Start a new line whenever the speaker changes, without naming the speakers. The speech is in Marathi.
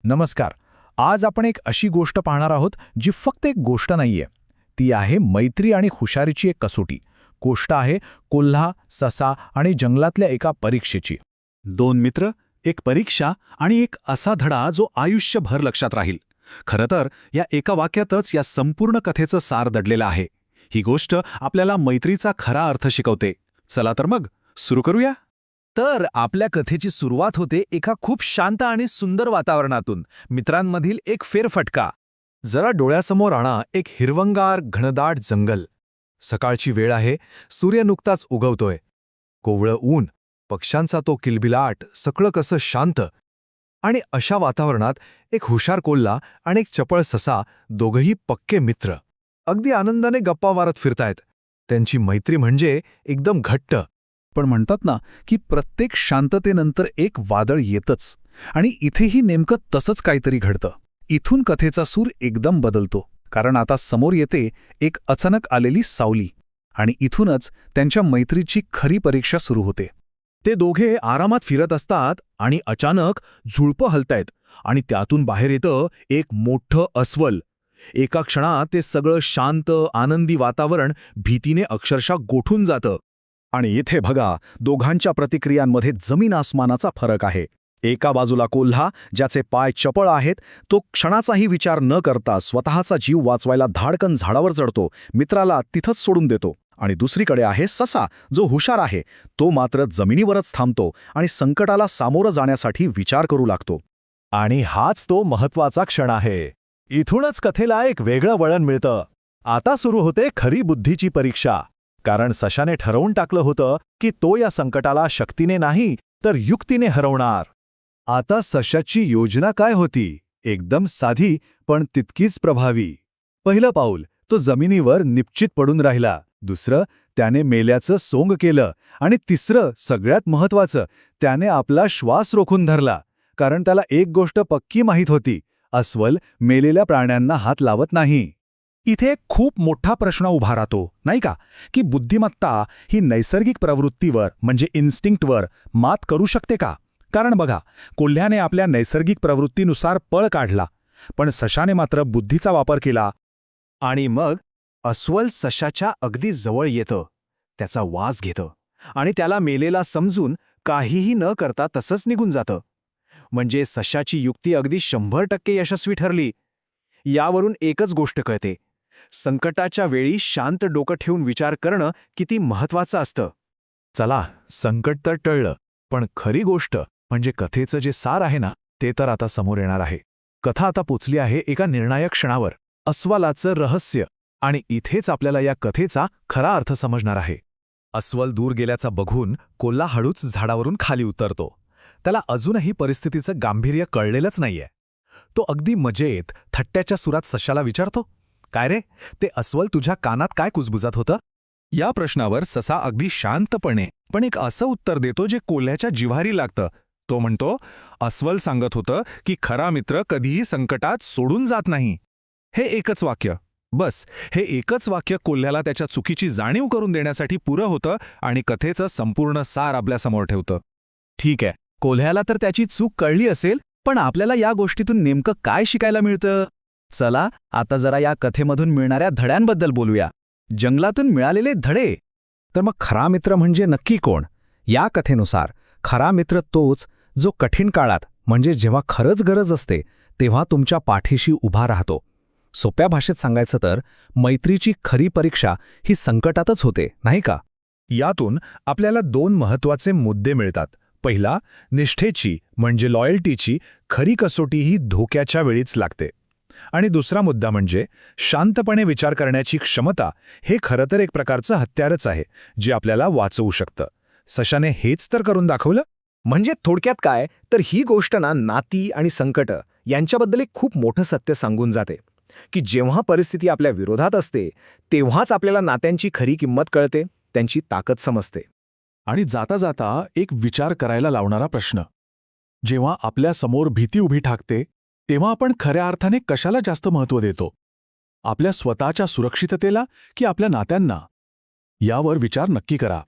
नमस्कार. आज आपण एक अशी गोष्ट पाहणार आहोत जी फक्त एक गोष्ट नाहीये. ती आहे मैत्री आणि हुशारीची एक कसोटी. गोष्ट आहे कोल्हा, ससा आणि जंगलातल्या एका परीक्षेची.
दोन मित्र, एक परीक्षा आणि एक असा धडा जो आयुष्यभर लक्षात राहील. खरं तर या एका वाक्यातच या संपूर्ण कथेचं सार दडलेलं आहे. ही गोष्ट आपल्याला मैत्रीचा खरा अर्थ शिकवते. चला तर मग सुरू करूया.
तर आपल्या कथेची सुरुवात होते एका खूप शांत आणि सुंदर वातावरणातून, मित्रांमधील एक फेरफटका.
जरा डोळ्यासमोर आणा एक हिरवंगार घनदाट जंगल. सकाळची वेळ आहे, सूर्य नुकताच उगवतोय. कोवळं ऊन, पक्ष्यांचा तो किलबिलाट, सगळं कसं शांत. आणि अशा वातावरणात एक हुशार कोल्हा आणि एक चपळ ससा, दोघंही पक्के मित्र, अगदी आनंदाने गप्पा मारत फिरतायत. त्यांची मैत्री म्हणजे एकदम घट्ट.
पण म्हणतात ना की प्रत्येक शांततेनंतर एक वादळ येतच, आणि इथेही नेमकं तसंच काहीतरी घडतं. इथून कथेचा सूर एकदम बदलतो, कारण आता समोर येते एक अचानक आलेली सावली, आणि इथूनच त्यांच्या मैत्रीची खरी परीक्षा सुरू होते.
ते दोघे आरामात फिरत असतात आणि अचानक झुळपं हलतायत आणि त्यातून बाहेर येतं एक मोठं अस्वल. एका क्षणात ते सगळं शांत आनंदी वातावरण भीतीने अक्षरशः गोठून जातं. आणि इथे बघा, दोघांच्या प्रतिक्रियांमध्ये जमीन आसमानाचा फरक आहे. एका बाजूला कोल्हा, ज्याचे पाय चपळ आहेत, तो क्षणाचाही विचार न करता स्वतःचा जीव वाचवायला धाडकन झाडावर चढतो, मित्राला तिथंच सोडून देतो. आणि दुसरीकडे आहे ससा, जो हुशार आहे. तो मात्र जमिनीवरच थांबतो आणि संकटाला सामोरं जाण्यासाठी विचार करू लागतो. आणि हाच तो महत्वाचा क्षण आहे. इथूनच कथेला एक वेगळं वळण मिळतं. आता सुरू होते खरी बुद्धीची परीक्षा. कारण सशाने ठरवून टाकलं होतं की तो या संकटाला शक्तीने नाही तर युक्तीने हरवणार. आता सशाची योजना काय होती? एकदम साधी पण तितकीच प्रभावी. पहिलं पाऊल, तो जमिनीवर निश्चित पडून राहिला. दुसरं, त्याने मेल्याचं सोंग केलं. आणि तिसरं, सगळ्यात महत्वाचं, त्याने आपला श्वास रोखून धरला. कारण त्याला एक गोष्ट पक्की माहीत होती, अस्वल मेलेल्या प्राण्यांना हात लावत नाही.
इथे एक खूप मोठा प्रश्न उभा राहतो, नाही का, की बुद्धिमत्ता ही नैसर्गिक प्रवृत्तीवर म्हणजे इन्स्टिंक्टवर मात करू शकते का? कारण बघा, कोल्ह्याने आपल्या नैसर्गिक प्रवृत्तीनुसार पळ काढला, पण सशाने मात्र बुद्धीचा वापर केला.
आणि मग अस्वल सशाच्या अगदी जवळ येतं, त्याचा वास घेतं आणि त्याला मेलेला समजून काहीही न करता तसंच निघून जातं. म्हणजे सशाची युक्ती अगदी 100% यशस्वी ठरली. यावरून एकच गोष्ट कळते, संकटाच्या वेळी शांत डोकं ठेवून विचार करणं किती महत्वाचं असतं.
चला, संकट तर टळलं, पण खरी गोष्ट म्हणजे कथेचं जे सार आहे ना, ते तर आता समोर येणार आहे. कथा आता पोचली आहे एका निर्णायक क्षणावर, अस्वलाचं रहस्य. आणि इथेच आपल्याला या कथेचा खरा अर्थ समजणार आहे.
अस्वल दूर गेल्याचा बघून कोल्हा हळूच झाडावरून खाली उतरतो. त्याला अजूनही परिस्थितीचं गांभीर्य कळलेलंच नाहीये. तो अगदी मजेत थट्ट्याच्या सुरात सशाला विचारतो, काय रे, ते अस्वल तुझ्या कानात काय कुजबुजात होतं? या प्रश्नावर ससा अगदी शांतपणे पण एक असं उत्तर देतो जे कोल्ह्याच्या जिव्हारी लागतं. तो म्हणतो, अस्वल सांगत होतं की खरा मित्र कधीही संकटात सोडून जात नाही. हे एकच वाक्य, बस हे एकच वाक्य कोल्ह्याला त्याच्या चुकीची जाणीव करून देण्यासाठी पुरं होतं आणि कथेचं संपूर्ण सार आपल्यासमोर ठेवतं.
ठीक आहे, कोल्ह्याला तर त्याची चूक कळली असेल, पण आपल्याला या गोष्टीतून नेमकं काय शिकायला मिळतं? चला, आता जरा या कथेमधून मिळणाऱ्या धड्यांबद्दल बोलूया. जंगलातून मिळालेले धडे. तर मग खरा मित्र म्हणजे नक्की कोण? या कथेनुसार खरा मित्र तोच जो कठीण काळात, म्हणजे जेव्हा खरंच गरज असते, तेव्हा तुमच्या पाठीशी उभा राहतो. सोप्या भाषेत सांगायचं तर मैत्रीची खरी परीक्षा ही संकटातच होते, नाही का?
यातून आपल्याला दोन महत्वाचे मुद्दे मिळतात. पहिला, निष्ठेची म्हणजे लॉयल्टीची खरी कसोटी ही धोक्याच्या वेळीच लागते. आणि दुसरा मुद्दा म्हणजे शांतपणे विचार करण्याची क्षमता. हे खरं तर एक प्रकारचं हत्यारच आहे, जे आपल्याला वाचवू शकतं. सशाने हेच तर करून दाखवलं.
म्हणजे थोडक्यात काय तर ही गोष्ट ना नाती आणि संकट यांच्याबद्दल एक खूप मोठं सत्य सांगून जाते, की जेव्हा परिस्थिती आपल्या विरोधात असते तेव्हाच आपल्याला नात्यांची खरी किंमत कळते, त्यांची ताकद समजते.
आणि जाता जाता एक विचार करायला लावणारा प्रश्न, जेव्हा आपल्या समोर भीती उभी ठाकते तेव्हा आपण खऱ्या अर्थाने कशाला जास्त महत्त्व देतो? आपल्या स्वतःच्या सुरक्षिततेला की आपल्या नात्यांना? यावर विचार नक्की करा.